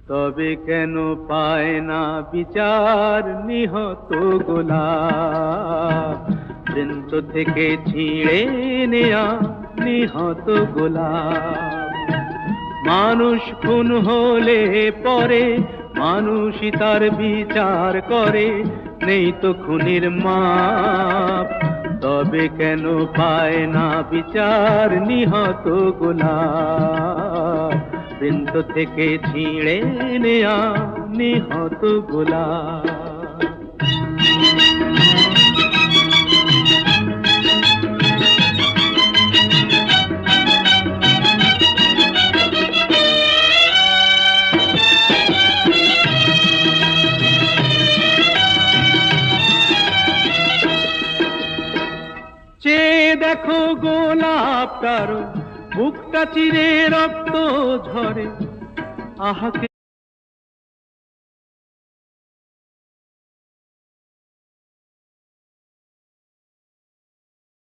তবে কেন পায় না বিচার নিহত গোলাপ? বৃন্ত থেকে ছিঁড়ে নেয়া নিহত গোলাপ। মানুষ খুন হলে পরে মানুষই তার বিচার করে, নেই তো খুনির মাপ। তবে কেন পায় না বিচার নিহত গোলাপ? বৃন্ত থেকে ছিঁড়ে নেয়া নিহত গোলাপ। চেয়ে দেখো গোলাপটার বুকটা চিরে রক্ত ঝরে, আহাকে